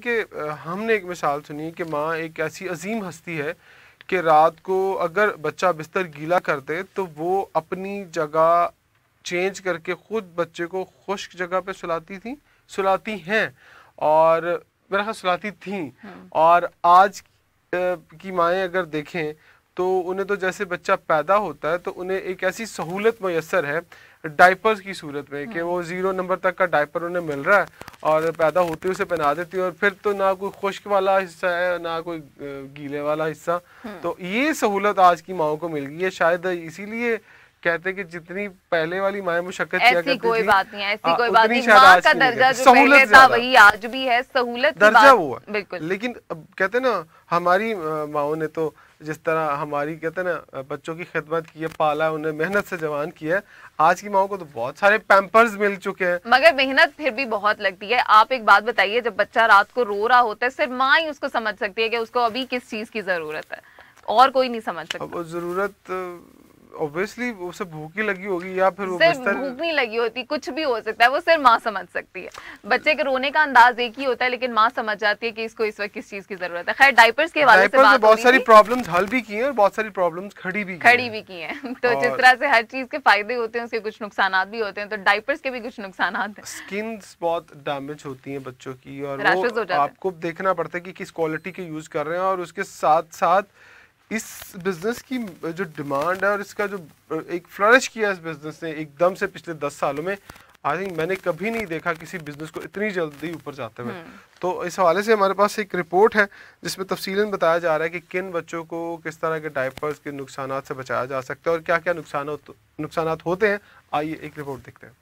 कि हमने एक मिसाल सुनी कि माँ एक ऐसी अजीम हस्ती है कि रात को अगर बच्चा बिस्तर गीला कर दे तो वो अपनी जगह चेंज करके खुद बच्चे को खुश्क जगह पे सुलाती हैं और मेरा ख्याल सुलाती थी। और आज की माएँ अगर देखें तो उन्हें तो जैसे बच्चा पैदा होता है तो उन्हें एक ऐसी सहूलत मैसर है डायपर्स की सूरत में कि वो 0 नंबर तक का डायपर उन्हें मिल रहा है और पैदा होते उसे पहना देती है और फिर तो ना कोई खुश्क वाला हिस्सा है ना कोई गीले वाला हिस्सा। तो ये सहूलत आज की माओ को मिल गई है। शायद इसीलिए कहते हैं कि जितनी पहले वाली माएँ मुशक्कत किया करती थी, कोई बात नहीं, ऐसी कोई बात नहीं। माँ का दर्जा जो पहले था वही आज भी है, सहूलत दर्जा वो है बिल्कुल। लेकिन अब कहते हैं ना हमारी माओ ने तो जिस तरह हमारी कहते हैं ना बच्चों की खिदमत की है, पाला, उन्हें मेहनत से जवान किया है, आज की माओ को तो बहुत सारे पैम्पर्स मिल चुके हैं मगर मेहनत फिर भी बहुत लगती है। आप एक बात बताइए, जब बच्चा रात को रो रहा होता है सिर्फ माँ ही उसको समझ सकती है कि उसको अभी किस चीज की जरूरत है, और कोई नहीं समझ सकता। अब जरूरत ऑब्वियसली उसे भूख ही लगी होगी या फिर वो सिर्फ भूख नहीं लगी होती, कुछ भी हो सकता है, वो सिर्फ माँ समझ सकती है। बच्चे के रोने का अंदाज एक ही होता है लेकिन माँ समझ जाती है कि इसको इस वक्त किस चीज की जरूरत है। खैर डायपर्स के हवाले से बात बहुत सारी प्रॉब्लम्स हल भी की हैं और बहुत सारी प्रॉब्लम्स खड़ी भी की हैं। तो जिस तरह से हर चीज के फायदे होते हैं उसके कुछ नुकसान भी होते हैं, तो डायपर्स के भी कुछ नुकसान हैं। स्किन्स बहुत डैमेज होती हैं बच्चों की और वो आपको देखना पड़ता है कि किस क्वालिटी के यूज कर रहे हैं। और उसके साथ साथ इस बिजनेस की जो डिमांड है और इसका जो एक फ्लरिश किया इस बिजनेस ने एकदम से पिछले 10 सालों में, आई थिंक मैंने कभी नहीं देखा किसी बिजनेस को इतनी जल्दी ऊपर जाते हुए। तो इस हवाले से हमारे पास एक रिपोर्ट है जिसमें तफसीलन बताया जा रहा है कि किन बच्चों को किस तरह के डायपर्स के नुकसानात से बचाया जा सकता है और क्या क्या नुकसानात होते हैं। आइए एक रिपोर्ट देखते हैं।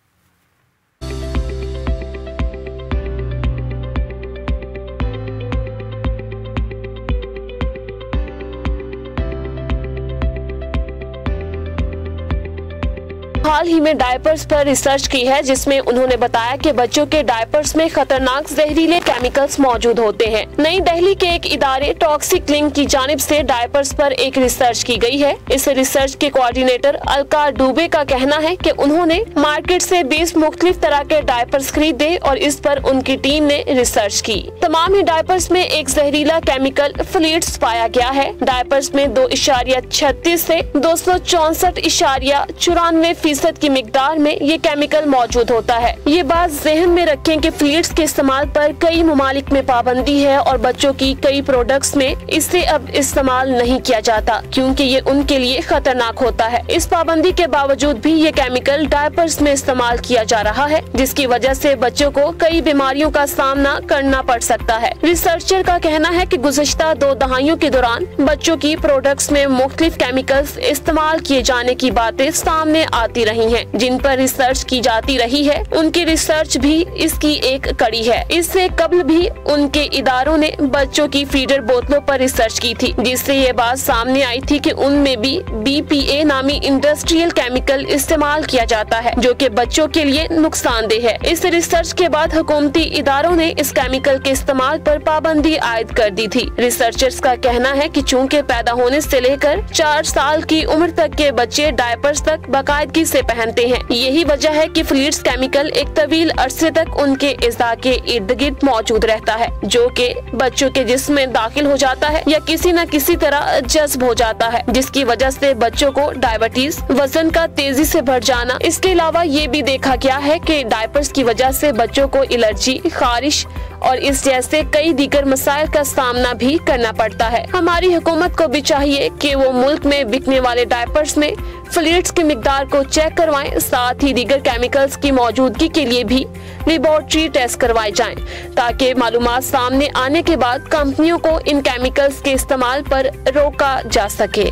हाल ही में डायपर्स पर रिसर्च की है जिसमें उन्होंने बताया कि बच्चों के डायपर्स में खतरनाक जहरीले केमिकल्स मौजूद होते हैं। नई दिल्ली के एक इदारे टॉक्सिक लिंक की जानिब से डायपर्स पर एक रिसर्च की गई है। इस रिसर्च के कोऑर्डिनेटर अलका डुबे का कहना है कि उन्होंने मार्केट से 20 मुख्तलिफ तरह के डायपर्स खरीदे और इस पर उनकी टीम ने रिसर्च की। तमाम ही डायपर्स में एक जहरीला केमिकल फ्लूइड्स पाया गया है। डायपर्स में 2.36 से 264.94% की मिकदार में ये केमिकल मौजूद होता है। ये बात जहन में रखें कि फ्लूइड्स के इस्तेमाल पर कई ममालिक में पाबंदी है और बच्चों की कई प्रोडक्ट्स में इसे अब इस्तेमाल नहीं किया जाता क्योंकि ये उनके लिए खतरनाक होता है। इस पाबंदी के बावजूद भी ये केमिकल डायपर्स में इस्तेमाल किया जा रहा है जिसकी वजह से बच्चों को कई बीमारियों का सामना करना पड़ सकता है। रिसर्चर का कहना है कि गुज़श्ता 2 दहाइयों के दौरान बच्चों की प्रोडक्ट्स में मुख्तलिफ केमिकल्स इस्तेमाल किए जाने की बातें सामने आती रही हैं, जिन पर रिसर्च की जाती रही है। उनकी रिसर्च भी इसकी एक कड़ी है। इससे कबल भी उनके इदारों ने बच्चों की फीडर बोतलों पर रिसर्च की थी जिससे ये बात सामने आई थी कि उनमें भी BPA नामी इंडस्ट्रियल केमिकल इस्तेमाल किया जाता है जो कि बच्चों के लिए नुकसानदेह है। इस रिसर्च के बाद हुकूमती इदारों ने इस केमिकल के इस्तेमाल पर पाबंदी आयद कर दी थी। रिसर्चर्स का कहना है कि चूंकि पैदा होने से लेकर 4 साल की उम्र तक के बच्चे डायपर्स तक बाकायदगी से पहनते हैं। यही वजह है कि फ्लूइड्स केमिकल एक तवील अरसे तक उनके इज़ा के इर्द गिर्द मौजूद रहता है जो कि बच्चों के जिस्म में दाखिल हो जाता है या किसी न किसी तरह जज्ब हो जाता है जिसकी वजह से बच्चों को डायबिटीज, वजन का तेजी से बढ़ जाना। इसके अलावा ये भी देखा गया है कि डायपर्स की वजह से बच्चों को एलर्जी, खारिश और इस जैसे कई दीगर मसाइल का सामना भी करना पड़ता है। हमारी हुकूमत को भी चाहिए कि वो मुल्क में बिकने वाले डायपर्स में फ्लूइड्स की मिकदार को चेक करवाएं, साथ ही दीगर केमिकल्स की मौजूदगी के लिए भी लेबोरेटरी टेस्ट करवाए जाएं ताकि मालूमात सामने आने के बाद कंपनियों को इन केमिकल्स के इस्तेमाल पर रोका जा सके।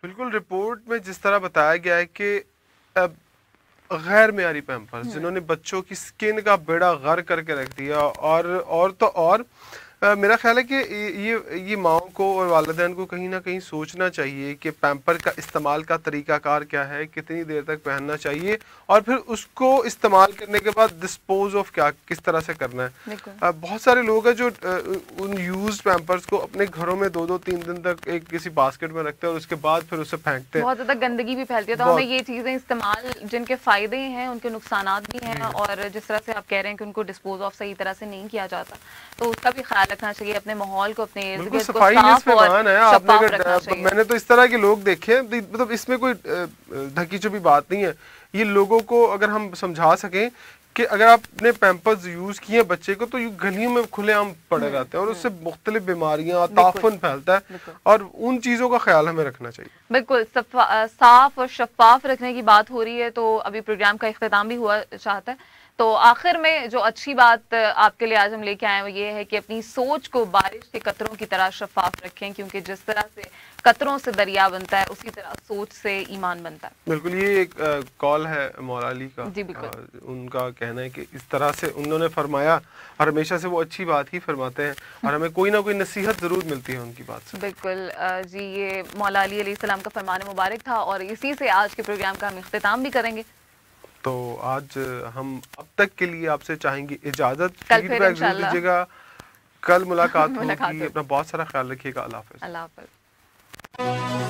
बिल्कुल, रिपोर्ट में जिस तरह बताया गया है कि गैर मेयारी पैम्पर्स जिन्होंने बच्चों की स्किन का बेड़ा गर्क करके रख दिया और मेरा ख्याल है कि ये माओं को और वालिदैन को कहीं ना कहीं सोचना चाहिए कि पैम्पर का इस्तेमाल का तरीकाकार क्या है, कितनी देर तक पहनना चाहिए, और फिर उसको इस्तेमाल करने के बाद डिस्पोज ऑफ किस तरह से करना है। बहुत सारे लोग हैं जो उन यूज्ड पैम्पर्स को अपने घरों में 2-2-3 दिन तक एक किसी बास्केट में रखते हैं और उसके बाद फिर उसे फेंकते हैं। बहुत ज़्यादा गंदगी भी फैलती है, तो हमें ये चीज़ें इस्तेमाल, जिनके फ़ायदे हैं उनके नुकसान भी हैं, और जिस तरह से आप कह रहे हैं कि उनको डिस्पोज ऑफ सही तरह से नहीं किया जाता, तो उसका भी ख्याल रखना चाहिए, अपने माहौल को, अपने इर्द गिर्द को साफ और शफाफ रखना चाहिए। मैंने तो इस तरह के लोग देखे, मतलब इसमें कोई ढकी छुपी बात नहीं है। ये लोगों को अगर हम समझा सकें कि अगर आपने पैम्पर्स यूज किए बच्चे को, तो ये गलियों में खुलेआम पड़े रहते हैं और उससे मुख्तलिफ बीमारियां, ताफन फैलता है, और उन चीजों का ख्याल हमें रखना चाहिए। बिल्कुल साफ और शफाफ रखने की बात हो रही है, तो अभी प्रोग्राम का इख्तिताम भी हुआ चाहता है, तो आखिर में जो अच्छी बात आपके लिए आज हम लेके आए हैं वो ये है कि अपनी सोच को बारिश के कतरों की तरह शफाफ रखें, क्योंकि जिस तरह से कतरों से दरिया बनता है, उसी तरह सोच से ईमान बनता है। बिल्कुल, ये एक कॉल है मौला अली का। जी बिल्कुल। उनका कहना है कि इस तरह से उन्होंने फरमाया, और हमेशा से वो अच्छी बात ही फरमाते हैं, और हमें कोई ना कोई नसीहत जरूर मिलती है उनकी बात से। बिल्कुल जी, ये मौला अली अलैहिस्सलाम का फरमान मुबारक था, और इसी से आज के प्रोग्राम का हम इख्तिताम भी करेंगे। तो आज हम अब तक के लिए आपसे चाहेंगे इजाजत। कल फिर दीजिएगा, कल मुलाकात होगी। अपना बहुत सारा ख्याल रखिएगा। अल्लाह हाफ़िज़। अल्लाह हाफ़िज़।